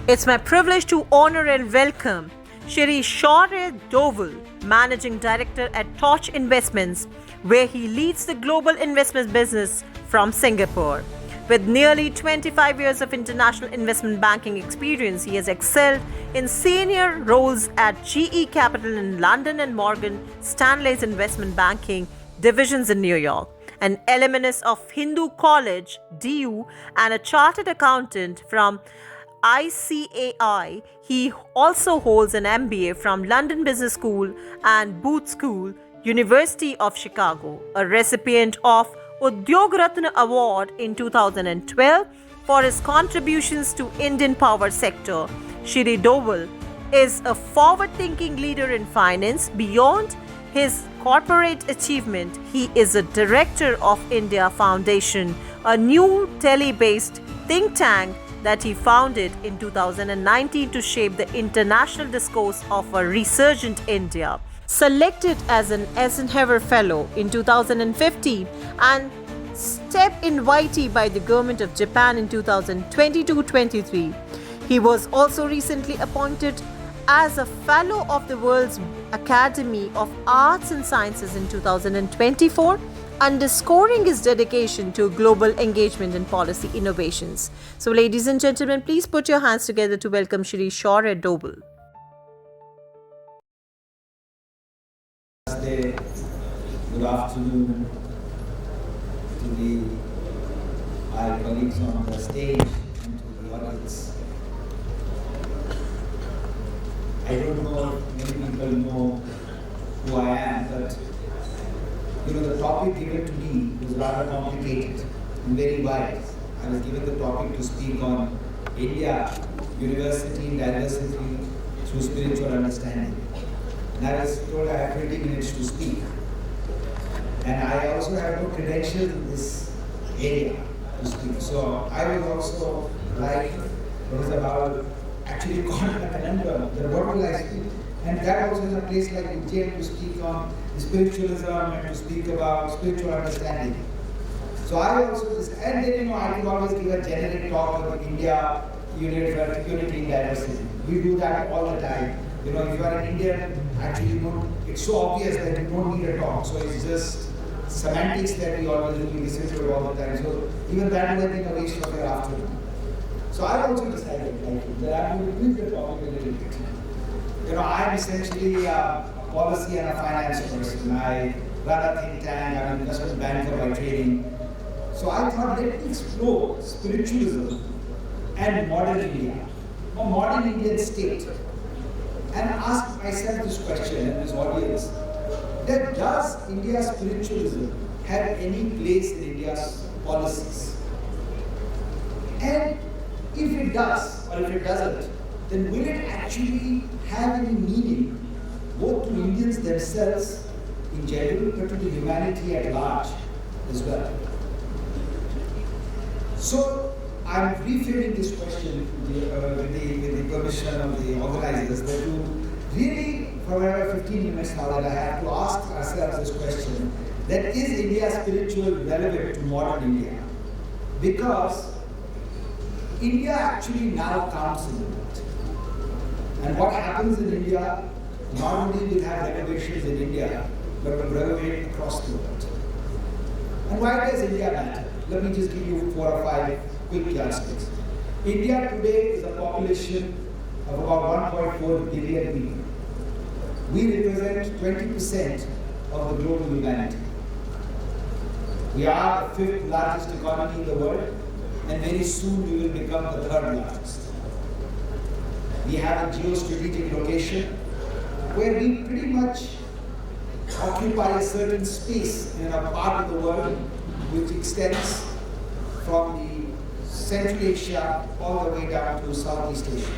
It's my privilege to honor and welcome Shri Shaurya Doval, Managing Director at Torch Investments, where he leads the global investment business from Singapore. With nearly 25 years of international investment banking experience, he has excelled in senior roles at GE Capital in London and Morgan Stanley's investment banking divisions in New York. An alumnus of Hindu College, DU, and a chartered accountant from ICAI, he also holds an MBA from London Business School and Booth School, University of Chicago, a recipient of Udyog Ratna Award in 2012 for his contributions to Indian power sector. Shri Doval is a forward-thinking leader in finance. Beyond his corporate achievement, he is a director of India Foundation, a new Delhi-based think tank that he founded in 2019 to shape the international discourse of a resurgent India. Selected as an Eisenhower Fellow in 2015 and STEP invitee by the Government of Japan in 2022-23. He was also recently appointed as a Fellow of the World's Academy of Arts and Sciences in 2024, underscoring his dedication to global engagement and policy innovations. So, ladies and gentlemen, please put your hands together to welcome Shri Shaurya Doval. Good afternoon to our colleagues on the stage and to the audience. I don't know if many people know who I am, but the topic given to me was rather complicated and very wide. I was given the topic to speak on India, university, diversity through spiritual understanding. And I was told I have 20 minutes to speak. And I also have no credentials in this area to speak. So I was also like, Professor Doval actually caught in a conundrum, that what will I speak? And that also is a place like Ujjain to speak on spiritualism and to speak about spiritual understanding. So I also just, and then I could always give a generic talk about India, unity in diversity. We do that all the time. If you are an Indian, actually it's so obvious that you don't need a talk. So it's just semantics that we always do, we listen to it all the time. So even that would have been a waste of your afternoon. So I also decided that I'm going to tweak the topic a little bit. I'm essentially a policy and a finance person. I run a think tank, I'm an investment banker by training. So I thought, let me explore spiritualism and modern India, or modern Indian state, and ask myself this question and this audience, that does India's spiritualism have any place in India's policies? And if it does, or if it doesn't, then will it actually have any meaning both to Indians themselves in general, but to the humanity at large as well? So I'm reframing this question with the permission of the organizers, that you really, for around 15 minutes now, that I have to ask ourselves this question, that is India spiritual relevant to modern India? Because India actually now counts in the world. And what happens in India not only will have reverberations in India, but will reverberate across the world. And why does India matter? Let me just give you 4 or 5 quick yardsticks. India today is a population of about 1.4 billion people. We represent 20% of the global humanity. We are the 5th largest economy in the world, and very soon we will become the 3rd largest. We have a geostrategic location where we pretty much occupy a certain space in a part of the world which extends from the Central Asia all the way down to Southeast Asia.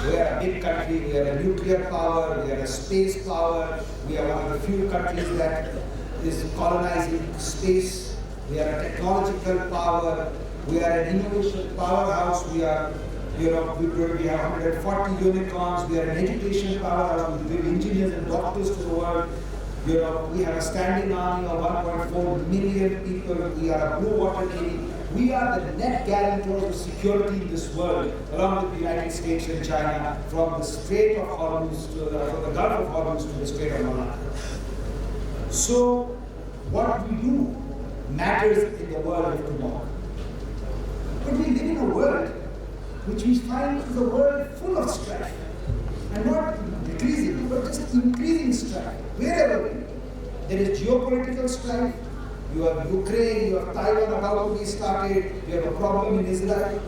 We are a big country, we are a nuclear power, we are a space power, we are one of the few countries that is colonizing space, we are a technological power, we are an innovation powerhouse, we have 140 unicorns, we are an education powerhouse, we bring engineers and doctors to the world. We have a standing army of 1.4 million people, we are a blue water navy, We are the net guarantors of security in this world, along with the United States and China, from the Strait of Hormuz from the Gulf of Hormuz to the Strait of Malacca. So, what we do matters in the world of tomorrow. But we live in a world which we find is a world full of strife, and not decreasing, but just increasing strife. Wherever we go, there is geopolitical strife. You have Ukraine, you have Taiwan about to be started, you have a problem in Israel.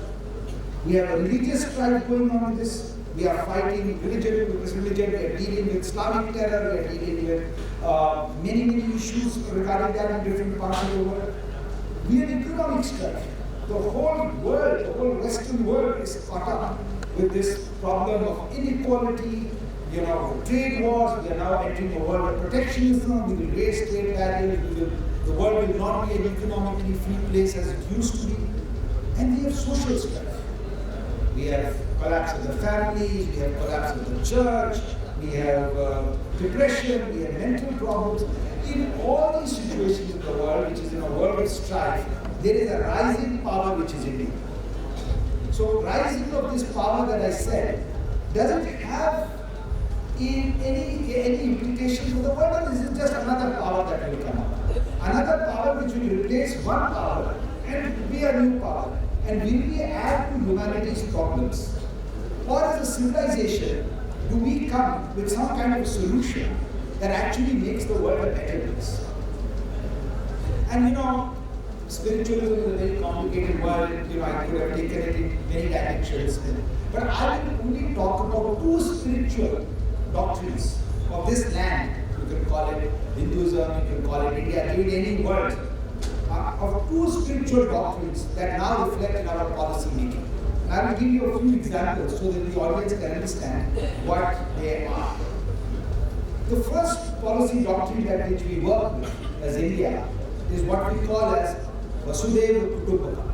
We have a religious strife going on in this. We are fighting religion with this religion, we are dealing with Islamic terror, we are dealing with many issues regarding that in different parts of the world. We have economic strife. The whole world, the whole Western world is caught up with this problem of inequality, trade wars. We are now entering a world of protectionism. We will raise trade barriers. The world will not be an economically free place as it used to be. And we have social strife. We have collapse of the families, we have collapse of the church, we have depression, we have mental problems. In all these situations in the world, which is in a world of strife, there is a rising power which is India. So rising of this power that I said doesn't have any implications for the world, or is it just another power that will come up? Another power which will replace one power and be a new power. And will we add to humanity's problems? Or as a civilization, do we come with some kind of solution that actually makes the world a better place? And spiritualism is a very complicated word. I could have taken it in many directions. But I will only talk about two spiritual doctrines of this land. You can call it Hinduism, you can call it India, give it any word. Of two spiritual doctrines that now reflect in our policy making. And I will give you a few examples so that the audience can understand what they are. The first policy doctrine that which we work with as India is what we call as Vasudhaiva Kutumbakam.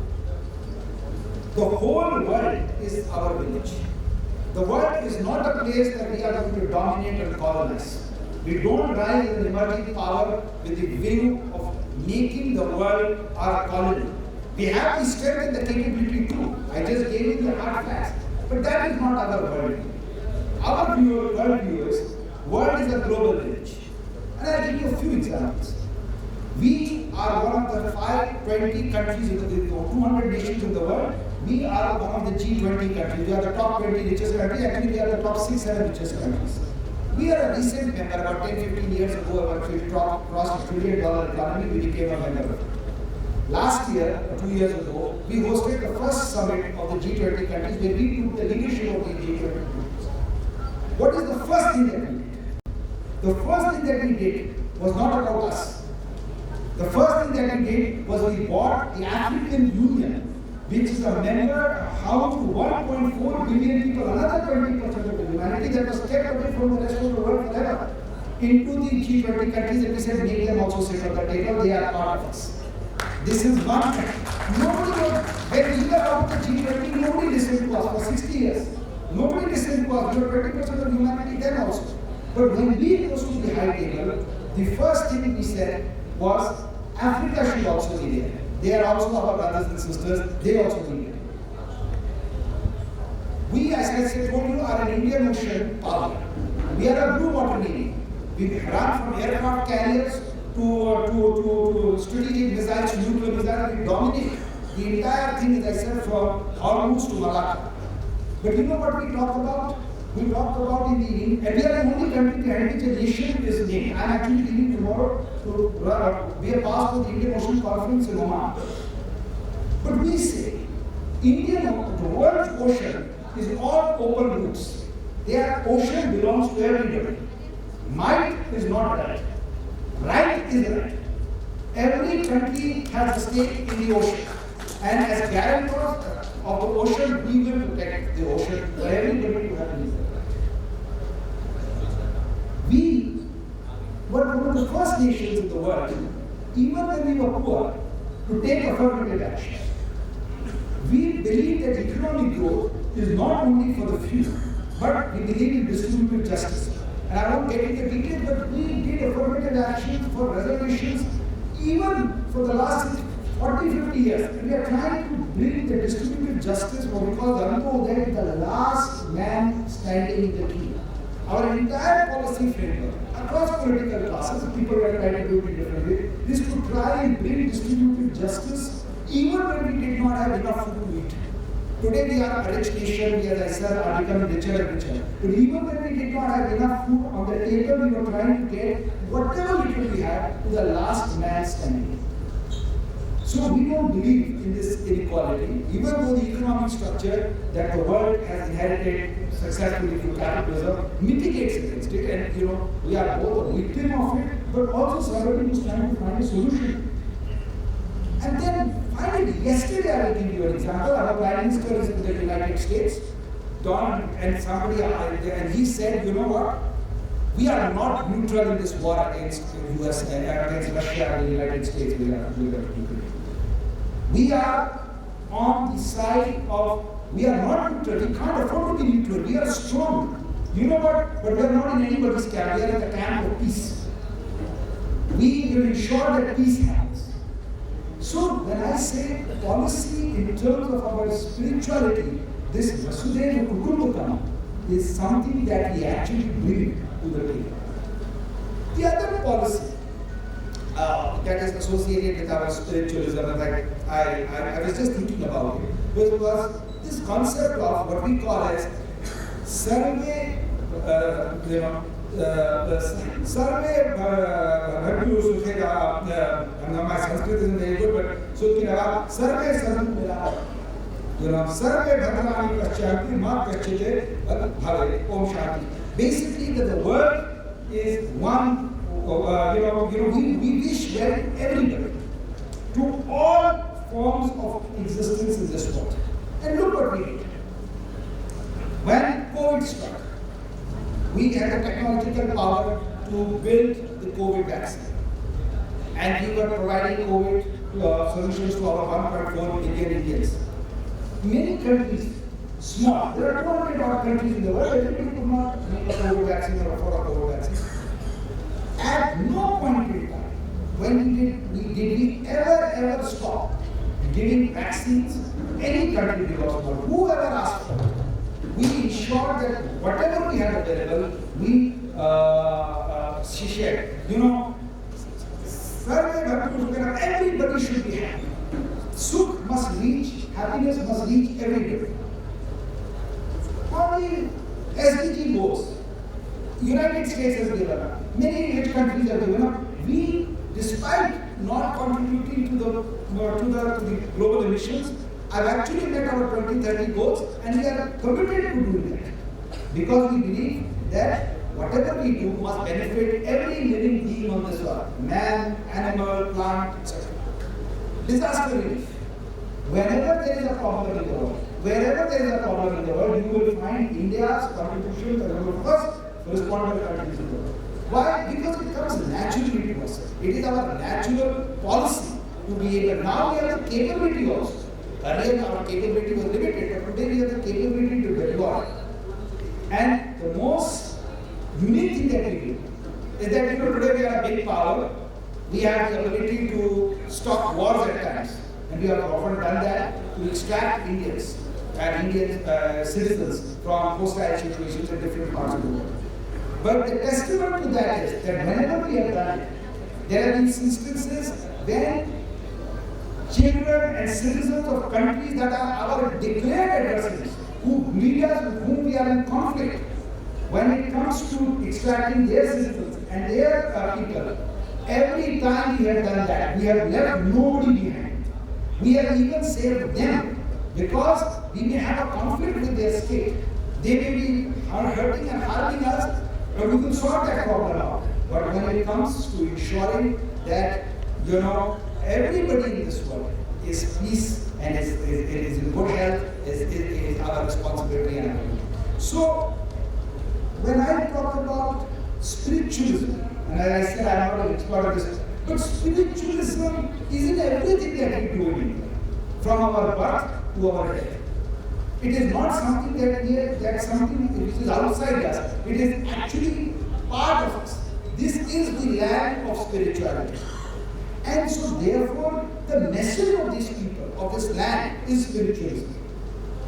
The whole world is our village. The world is not a place that we are going to dominate and colonize. We don't rise as an emerging power with the view of making the world our colony. We have the strength and the capability too. I just gave you the hard facts. But that is not our world. Our world view is, world is a global village. And I'll give you a few examples. We are one of the 520 countries in the 200 nations in the world. We are one of the G20 countries. We are the top 20 richest countries. Actually, we are the top 6-7 richest countries. We are a recent member. About 10-15 years ago, when we crossed $1 trillion economy, we became a member. Last year, 2 years ago, we hosted the first summit of the G20 countries where we took the leadership of the G20 countries. What is the first thing that we did? The first thing that we did was not about us. The first thing that we did was we bought the African Union, which is a member house to 1.4 billion people, another 20% of the humanity that was kept away from the rest of the world forever, into the G20 countries, and we said, make them also sit on the table, they are part of us. This is one thing. Nobody was, when we were out of the G20, nobody listened to us for 60 years. Nobody listened to us. We were 20% of humanity then also. But when we rose to the high table, the first thing we said was, Africa should also be there. They are also our brothers and sisters. They also need it. We, as I told you, are an Indian Ocean power. We are a blue water navy. We run from aircraft carriers to strategic missiles, nuclear missiles. We dominate the entire thing, as I said, from Hormuz to Malacca. But you know what we talk about? We talked about and we are the only country behind which a nation is named. I am actually leaving tomorrow to be a part of the Indian Ocean Conference in Oman. But we say, the world's ocean is all open routes. Their ocean belongs to everybody. Might is not right. Right is right. Every country has a stake in the ocean. And as guarantors of the ocean, we will protect the ocean for everybody to have these. We were one of the first nations in the world, even when we were poor, to take affirmative action. We believe that economic growth is not only for the few, but we believe in distributed justice. And I won't get into details, but we did affirmative action for reservations even for the last 40, 50 years. And we are trying to bring the distributive justice, what we call the Doval, the last man standing in the queue. Our entire policy framework, across political classes, people were trying to do it in different ways, is to try and bring distributive justice even when we did not have enough food to eat. Today we are a rich nation, we, as I said, are becoming richer and richer. But even when we did not have enough food on the table, we were trying to get whatever little we had to the last man standing. So we don't believe in this inequality, even though the economic structure that the world has inherited successfully through capitalism mitigates against it, and we are both a victim of it, but also somebody who's trying to find a solution. And then finally, yesterday I will give you an example. Our Prime Minister is in the United States, and he said, you know what? We are not neutral in this war against the US and against Russia and the United States. We are on the side of, we are not neutral. We can't afford to be neutral. We are strong. You know what? But we are not in anybody's camp. We are in the camp of peace. We will ensure that peace happens. So when I say policy in terms of our spirituality, this Vasudhaiva Kutumbakam is something that we actually bring to the table. The other policy that is associated with our spiritualism, in fact, I was just thinking about it, was this concept of what we call as Sarve, Sarve, my Sanskrit isn't very good, but so Sarve Sarve Sarve Bhadrani Pashyanti Ma Pachite Bhave Om Shanti. Basically, that the world is one. We wish well everybody to all forms of existence in this world. And look what we did. When COVID struck, we had the technological power to build the COVID vaccine. And we were providing COVID solutions to our 1.4 billion Indians. Many countries, small, there are 200 odd countries in the world, everybody could not make a COVID vaccine or afford a COVID vaccine. At no point in time, when did we ever stop giving vaccines any country because of whoever asked for it. We ensured that whatever we had available, we shared. Everybody should be happy. Sukh must reach, happiness must reach everybody. Only SDG goals. United States has given up. Many rich countries have given up. We, despite not contributing to the global emissions, have actually met our 2030 goals, and we are committed to doing that. Because we believe that whatever we do must benefit every living being on this earth. Man, animal, plant, etc. Disaster relief. Whenever there is a problem in the world, wherever there is a problem in the world, you will find India's contribution as one of the first responder countries in the world. Why? Because it comes naturally to us. It is our natural policy to be able. Now we have the capability also. Earlier our capability was limited, but today we have the capability to deploy. And the most unique thing that we do is that today we are a big power. We have the ability to stop wars at times. And we have often done that to extract Indians and Indian citizens from hostile situations in different parts of the world. But the testament to that is that whenever we have done it, there have been instances when children and citizens of countries that are our declared adversaries, who lead us, with whom we are in conflict, when it comes to extracting their citizens and their people, every time we have done that, we have left nobody behind. We have even saved them, because we may have a conflict with their state. They may be hurting and harming us, but we can sort that problem out. But when it comes to ensuring that, everybody in this world is peace and is in good health, is our responsibility and our duty. So, when I talk about spiritualism, and as I said, I'm not an expert of this, but spiritualism is in everything that we do in India, from our birth to our death. It is not something that's something which is outside us. It is actually part of us. This is the land of spirituality. And so therefore, the message of these people, of this land, is spiritualism,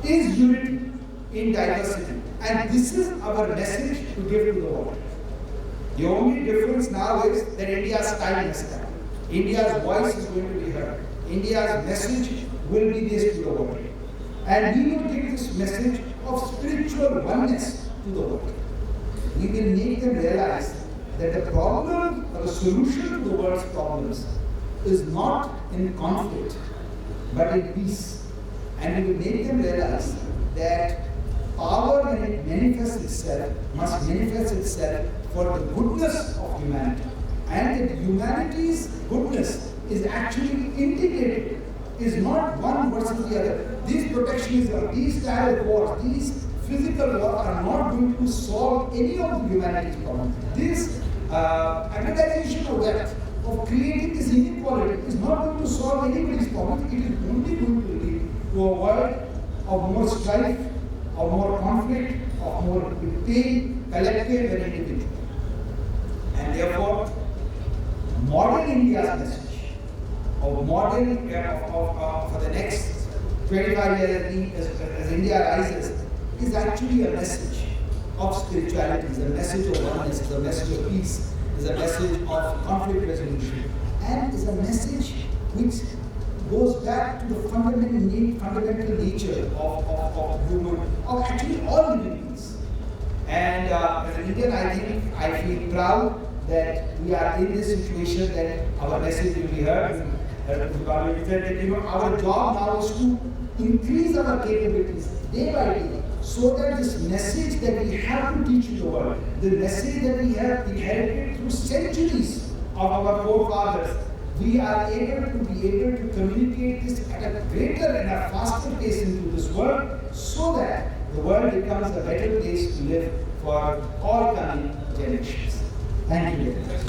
is unity in diversity. And this is our message to give to the world. The only difference now is that India's time has come. India's voice is going to be heard. India's message will be this to the world. And we will take this message of spiritual oneness to the world. We will make them realize that the problem or the solution to the world's problems is not in conflict, but in peace. And we will make them realize that power, when it manifests itself, must manifest itself for the goodness of humanity. And that humanity's goodness is actually integrated, is not one versus the other. These protectionism, these style of wars, these physical wars are not going to solve any of the humanity's problems. This aggregation of wealth, of creating this inequality, is not going to solve anybody's problems. It is only going to lead to a world of more strife, of more conflict, of more pain, collective and individual. And therefore, modern India's message of modern for the next 25 years as India rises is actually a message of spirituality, is a message of oneness, is a message of peace, is a message of conflict resolution, and is a message which goes back to the fundamental nature of human, of actually all living beings. And as an Indian, I feel proud that we are in this situation, that our message will be heard. Our job now is to increase our capabilities day by day, so that this message that we have to teach to the world, the message that we have inherited through centuries of our forefathers, we are able to communicate this at a greater and a faster pace into this world, so that the world becomes a better place to live for all coming generations. Thank you very much.